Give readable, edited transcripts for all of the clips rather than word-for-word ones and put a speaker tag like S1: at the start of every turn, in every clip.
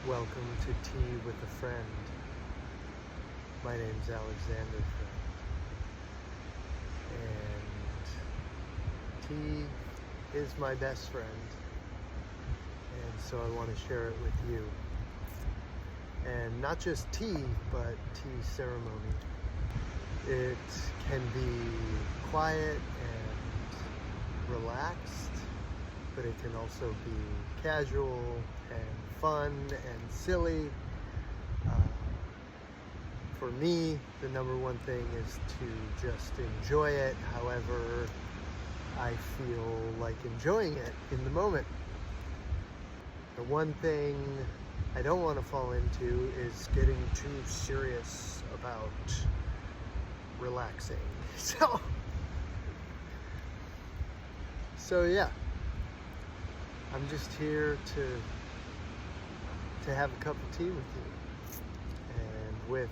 S1: Welcome to Tea with a Friend. My name's Alexander Friend. And tea is my best friend. And so I want to share it with you. And not just tea, but tea ceremony. It can be quiet and relaxed, but it can also be casual and fun and silly. For me, the number one thing is to just enjoy it however I feel like enjoying it in the moment. The one thing I don't want to fall into is getting too serious about relaxing. So yeah, I'm just here to have a cup of tea with you and with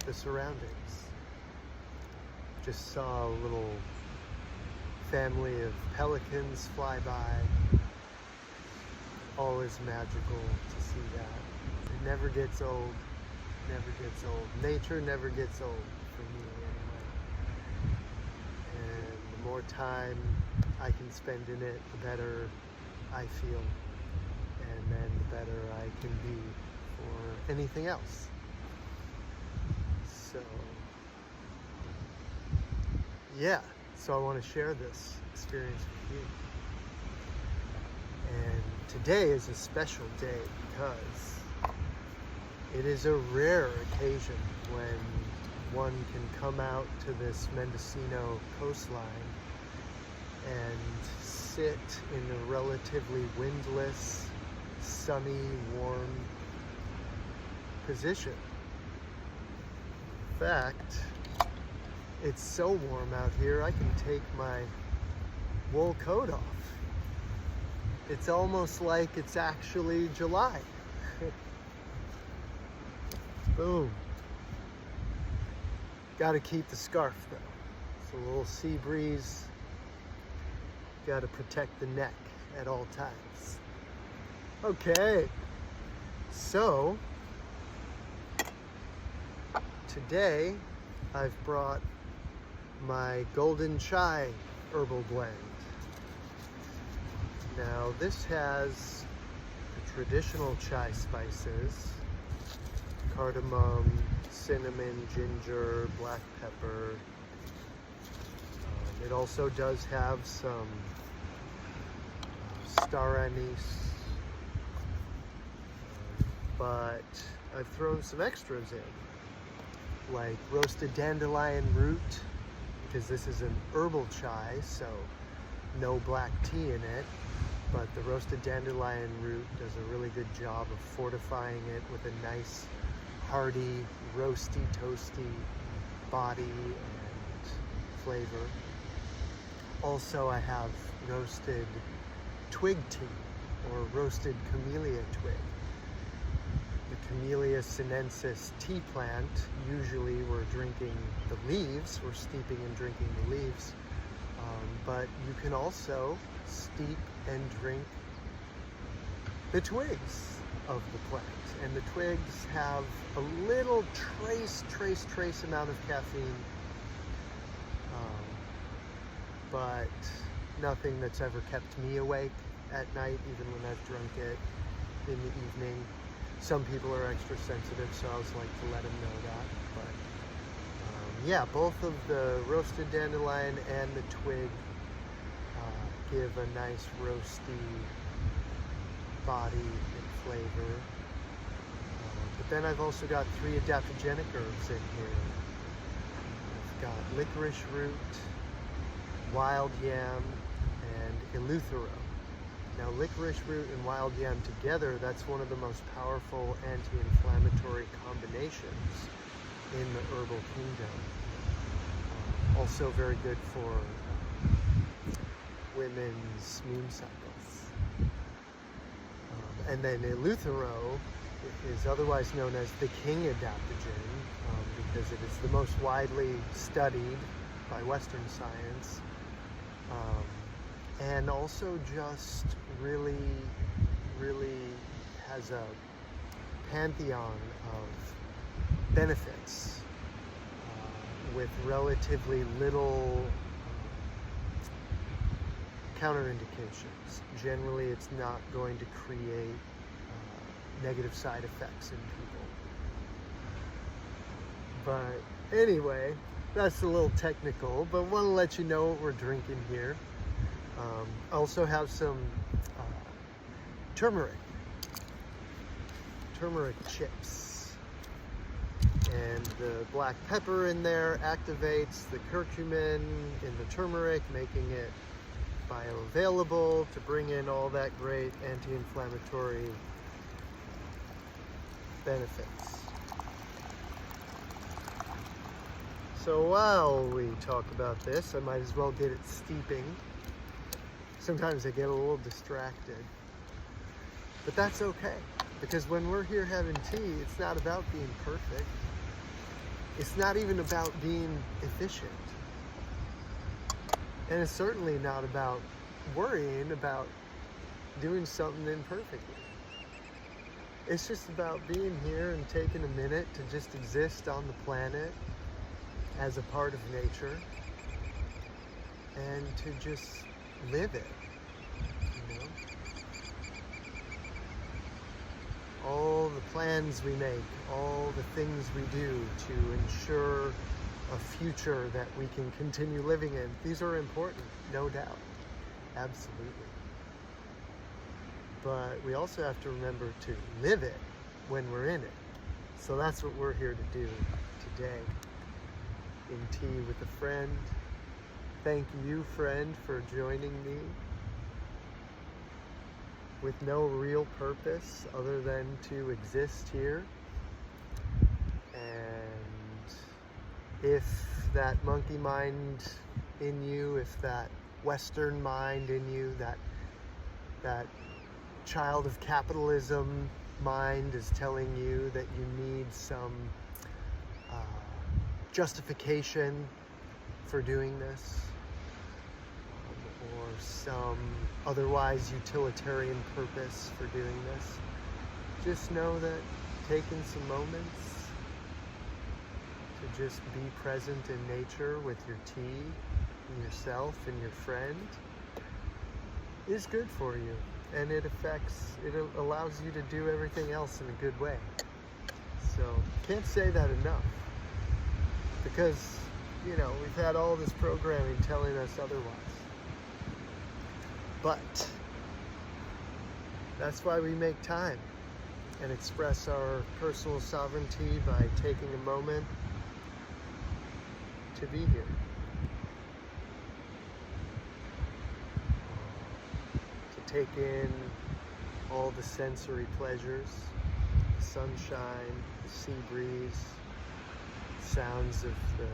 S1: the surroundings. Just saw a little family of pelicans fly by. Always magical to see that. It never gets old. Never gets old. Nature never gets old for me anyway. And the more time I can spend in it, the better I feel. And then the better I can be for anything else. So, yeah. So I want to share this experience with you. And today is a special day because it is a rare occasion when one can come out to this Mendocino coastline and sit in a relatively windless, sunny, warm position. In fact, it's so warm out here I can take my wool coat off. It's almost like it's actually July. Boom. Gotta keep the scarf though. It's a little sea breeze. Gotta protect the neck at all times. Okay, so today I've brought my golden chai herbal blend. Now this has the traditional chai spices: cardamom, cinnamon, ginger, black pepper. It also does have some star anise, but I've thrown some extras in, like roasted dandelion root, because this is an herbal chai, so no black tea in it. But the roasted dandelion root does a really good job of fortifying it with a nice, hearty, roasty, toasty body and flavor. Also, I have roasted twig tea, or roasted camellia twig. The Camellia sinensis tea plant, usually we're drinking the leaves, we're steeping and drinking the leaves. But you can also steep and drink the twigs of the plant. And the twigs have a little trace amount of caffeine, but nothing that's ever kept me awake at night, even when I've drunk it in the evening. Some people are extra sensitive, so I always like to let them know that. But yeah, both of the roasted dandelion and the twig give a nice roasty body and flavor. But then I've also got 3 adaptogenic herbs in here. I've got licorice root, wild yam, and eleuthero. Now, licorice root and wild yam together, that's one of the most powerful anti-inflammatory combinations in the herbal kingdom. Also very good for women's moon cycles. And then eleuthero is otherwise known as the king adaptogen because it is the most widely studied by Western science. And also just really has a pantheon of benefits with relatively little counterindications. Generally, it's not going to create negative side effects in people. But anyway, that's a little technical, but want to let you know what we're drinking here. I also have some turmeric chips, and the black pepper in there activates the curcumin in the turmeric, making it bioavailable to bring in all that great anti-inflammatory benefits. So while we talk about this, I might as well get it steeping. Sometimes I get a little distracted, but that's okay, because when we're here having tea, it's not about being perfect. It's not even about being efficient. And it's certainly not about worrying about doing something imperfectly. It's just about being here and taking a minute to just exist on the planet as a part of nature and to just live it, you know? All the plans we make, all the things we do to ensure a future that we can continue living in, these are important, no doubt, absolutely. But we also have to remember to live it when we're in it. So that's what we're here to do today. In tea with a friend. Thank you, friend, for joining me with no real purpose other than to exist here. And if that monkey mind in you, if that Western mind in you, that child of capitalism mind is telling you that you need some justification for doing this, or some otherwise utilitarian purpose for doing this, just know that taking some moments to just be present in nature with your tea and yourself and your friend is good for you, and it allows you to do everything else in a good way. So can't say that enough, because you know, we've had all this programming telling us otherwise. But that's why we make time and express our personal sovereignty by taking a moment to be here. To take in all the sensory pleasures, the sunshine, the sea breeze, sounds of the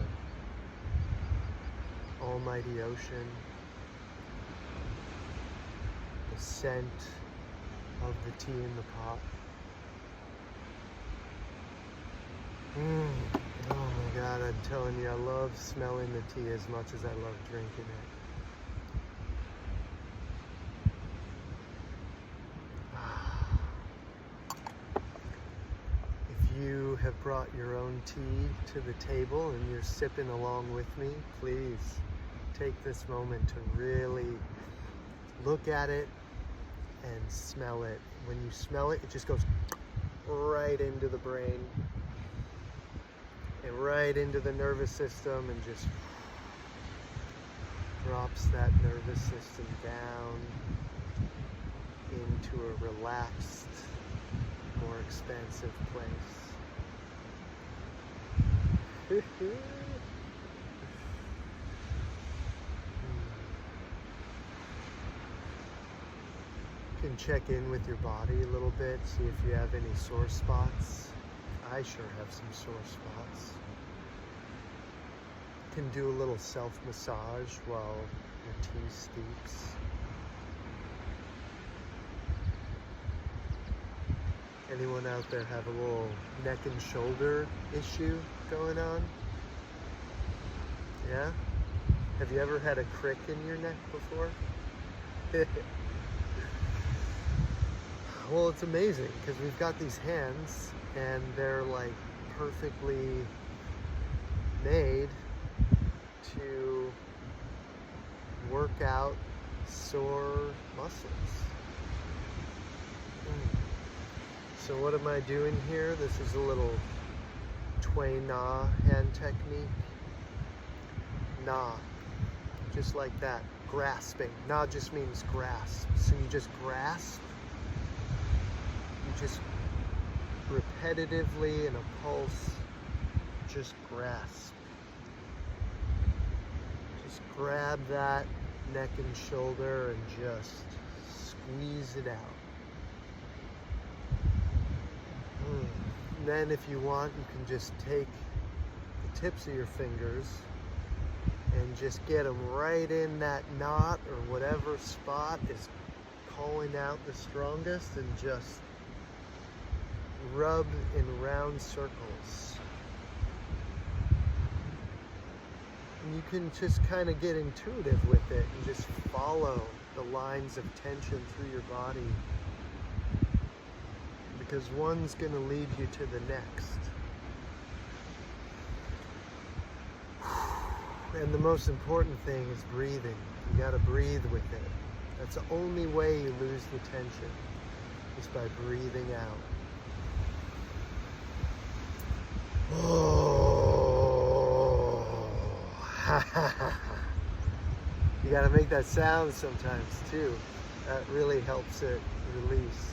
S1: almighty ocean, the scent of the tea in the pot. Oh my God, I'm telling you, I love smelling the tea as much as I love drinking it. If you have brought your own tea to the table and you're sipping along with me, please take this moment to really look at it and smell it. When you smell it, it just goes right into the brain and right into the nervous system and just drops that nervous system down into a relaxed, more expansive place. You can check in with your body a little bit, see if you have any sore spots. I sure have some sore spots. You can do a little self-massage while your tea steeps. Anyone out there have a little neck and shoulder issue going on? Yeah? Have you ever had a crick in your neck before? Well, it's amazing because we've got these hands and they're like perfectly made to work out sore muscles. So what am I doing here? This is a little Tway Na hand technique. Na, just like that, grasping. Na just means grasp. So you just grasp. You just repetitively in a pulse, just grasp. Just grab that neck and shoulder and just squeeze it out. And then if you want, you can just take the tips of your fingers and just get them right in that knot or whatever spot is calling out the strongest, and just rub in round circles. And you can just kind of get intuitive with it and just follow the lines of tension through your body, because one's going to lead you to the next. And the most important thing is breathing. You got to breathe with it. That's the only way you lose the tension, is by breathing out. Oh. You got to make that sound sometimes too. That really helps it release.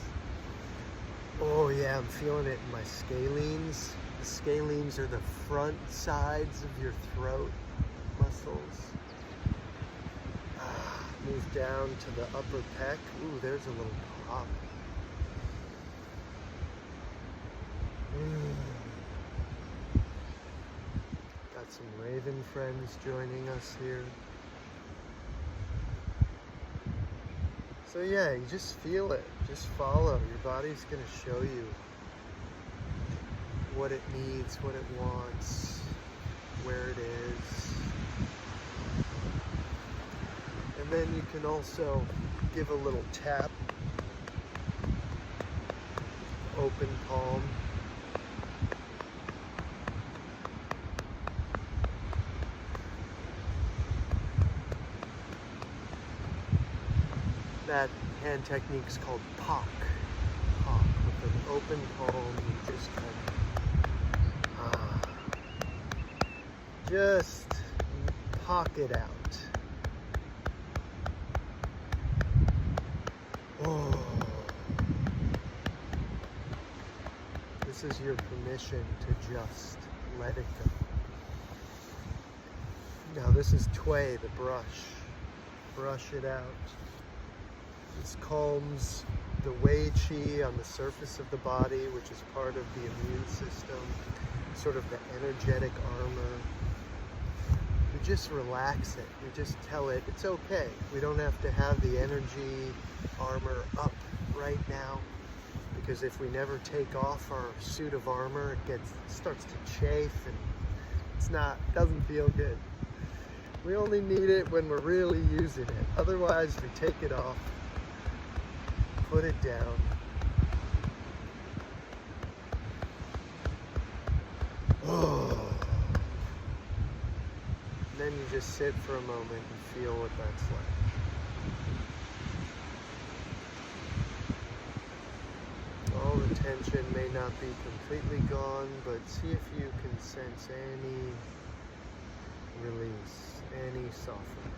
S1: Oh yeah, I'm feeling it in my scalenes. The scalenes are the front sides of your throat muscles. Move down to the upper pec. Ooh, there's a little pop. Got some raven friends joining us here. So yeah, you just feel it. Just follow. Your body's going to show you what it needs, what it wants, where it is. And then you can also give a little tap. Open palm. That hand technique is called Pak. Pak. With an open palm, you just kind of just Pak it out. Oh. This is your permission to just let it go. Now this is Tway, the brush. Brush it out. This calms the Wei Qi on the surface of the body, which is part of the immune system, sort of the energetic armor. We just relax it. We just tell it it's okay. We don't have to have the energy armor up right now, because if we never take off our suit of armor, it starts to chafe and doesn't feel good. We only need it when we're really using it. Otherwise, we take it off. Put it down. Oh. And then you just sit for a moment and feel what that's like. All the tension may not be completely gone, but see if you can sense any release, any softening.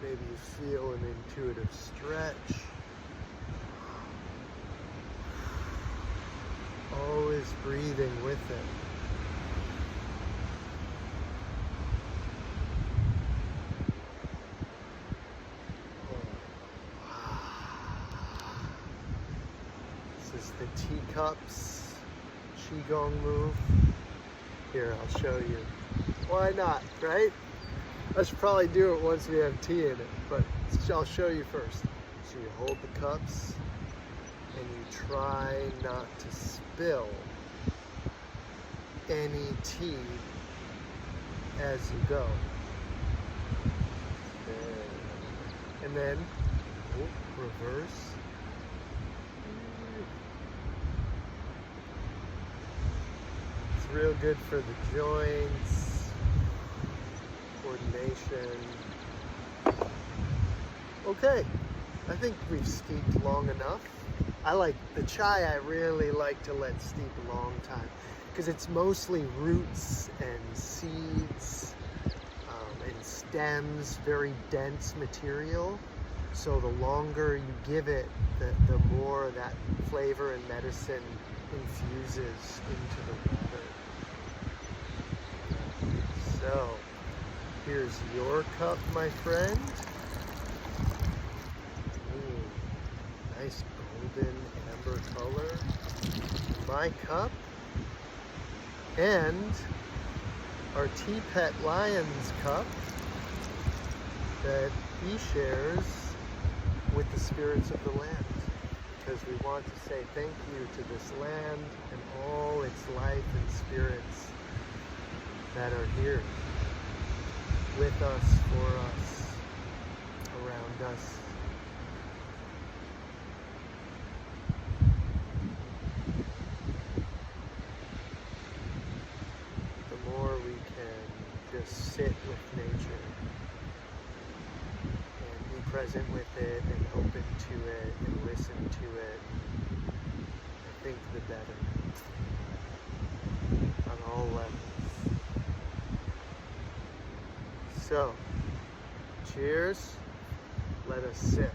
S1: Maybe you feel an intuitive stretch. Always breathing with it. This is the teacups Qigong move. Here, I'll show you. Why not, right? I should probably do it once we have tea in it, but I'll show you first. So you hold the cups and you try not to spill any tea as you go. And then reverse. It's real good for the joints, coordination. Okay, I think we've steeped long enough. I like the chai, I really like to let steep a long time because it's mostly roots and seeds and stems, very dense material. So the longer you give it, the more that flavor and medicine infuses into the water. So here's your cup, my friend. Nice golden amber color. My cup. And our Tea Pet Lion's cup that he shares with the spirits of the land. Because we want to say thank you to this land and all its life and spirits that are here with us, for us, around us. The more we can just sit with nature and be present with it and open to it and listen to it, I think the better on all levels. So, cheers. Let us sip.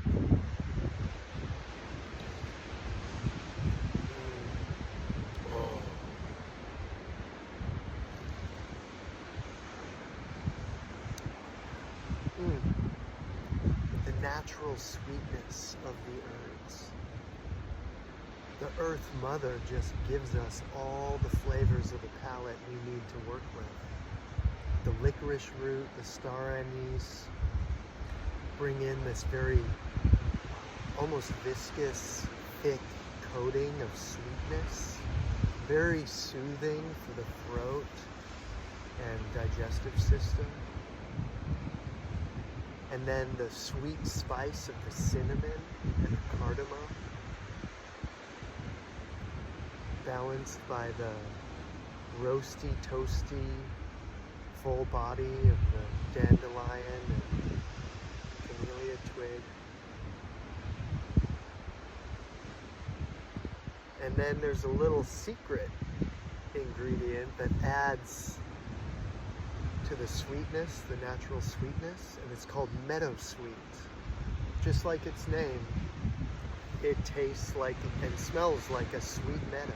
S1: Oh. The natural sweetness of the herbs. The Earth Mother just gives us all the flavors of the palate we need to work with. The licorice root, the star anise bring in this very almost viscous, thick coating of sweetness, very soothing for the throat and digestive system. And then the sweet spice of the cinnamon and the cardamom, balanced by the roasty, toasty, full body of the dandelion and camellia twig. And then there's a little secret ingredient that adds to the sweetness, the natural sweetness, and it's called meadow sweet. Just like its name, it tastes like and smells like a sweet meadow.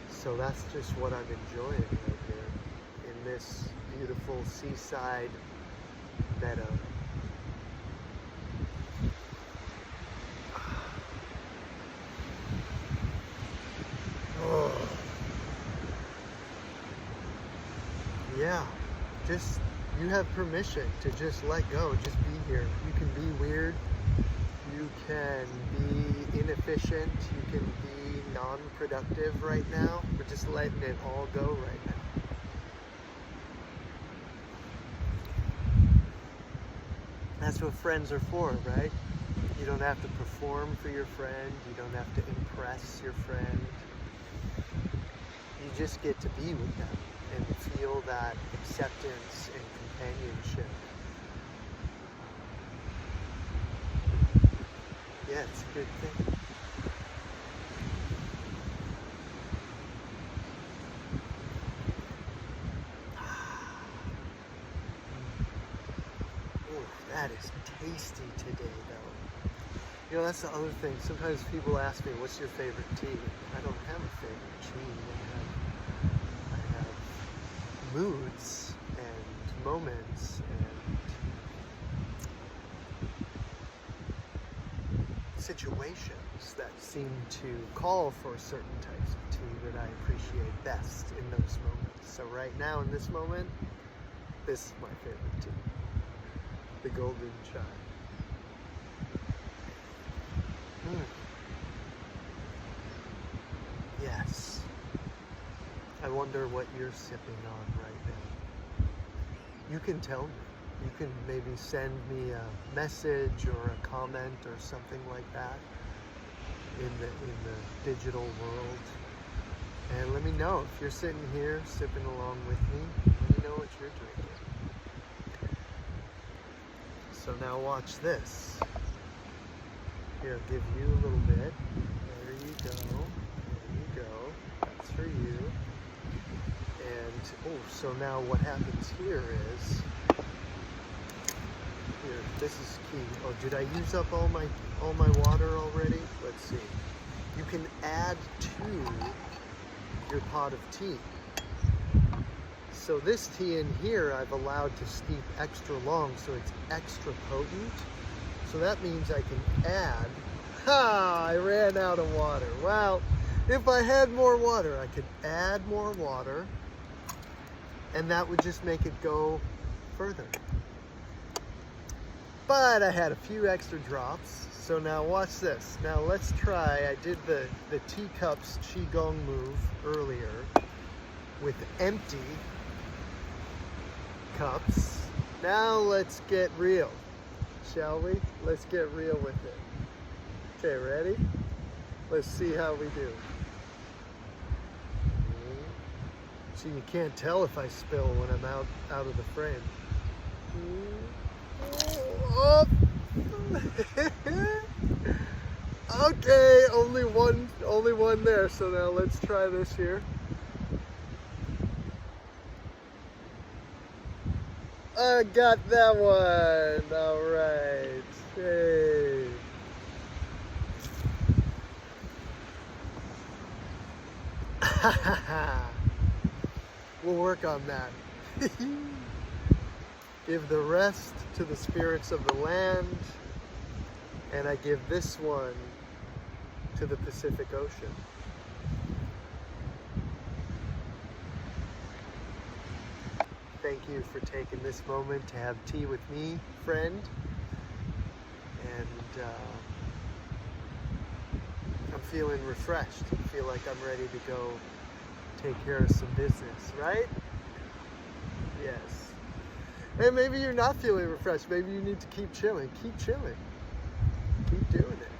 S1: So that's just what I'm enjoying right here in this beautiful seaside meadow. Oh. Yeah, just you have permission to just let go, just be here. You can be weird, you can be inefficient, you can be non-productive right now. We're just letting it all go right now. That's what friends are for, right? You don't have to perform for your friend. You don't have to impress your friend. You just get to be with them and feel that acceptance and companionship. Yeah, it's a good thing. That is tasty today, though. You know, that's the other thing. Sometimes people ask me, what's your favorite tea? I don't have a favorite tea. I have moods and moments and situations that seem to call for certain types of tea that I appreciate best in those moments. So right now, in this moment, this is my favorite tea. The golden chai. Yes. wonder what you're sipping on right now. You can tell me. You can maybe send me a message or a comment or something like that in the digital world. And let me know if you're sitting here sipping along with me. Let me know what you're drinking. So now watch this. Here, I'll give you a little bit. There you go. There you go. That's for you. And oh, so now what happens here is, here, this is key. Oh, did I use up all my water already? Let's see. You can add to your pot of tea. So this tea in here I've allowed to steep extra long, so it's extra potent. So that means I can add. Ha! I ran out of water. Well, if I had more water, I could add more water, and that would just make it go further. But I had a few extra drops, so now watch this. Now let's try, I did the teacups Qigong move earlier with empty cups. Now let's get real, shall we? Let's get real with it. Okay, ready? Let's see how we do. See, you can't tell if I spill when I'm out of the frame. Oh. Okay, only one there. So now let's try this here. I got that one. All right. Hey. We'll work on that. Give the rest to the spirits of the land, and I give this one to the Pacific Ocean. Thank you for taking this moment to have tea with me, friend. And I'm feeling refreshed. I feel like I'm ready to go take care of some business, right? Yes. And maybe you're not feeling refreshed. Maybe you need to keep chilling. Keep chilling. Keep doing it.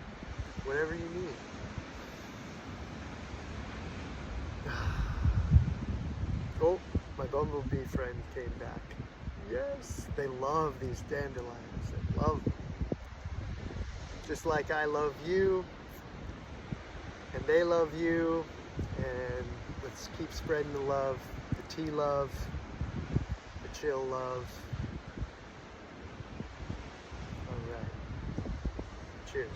S1: Whatever you need. Oh, my bumblebee friend came back. Yes, they love these dandelions. They love them. Just like I love you, and they love you, and let's keep spreading the love, the tea love, the chill love. All right. Cheers.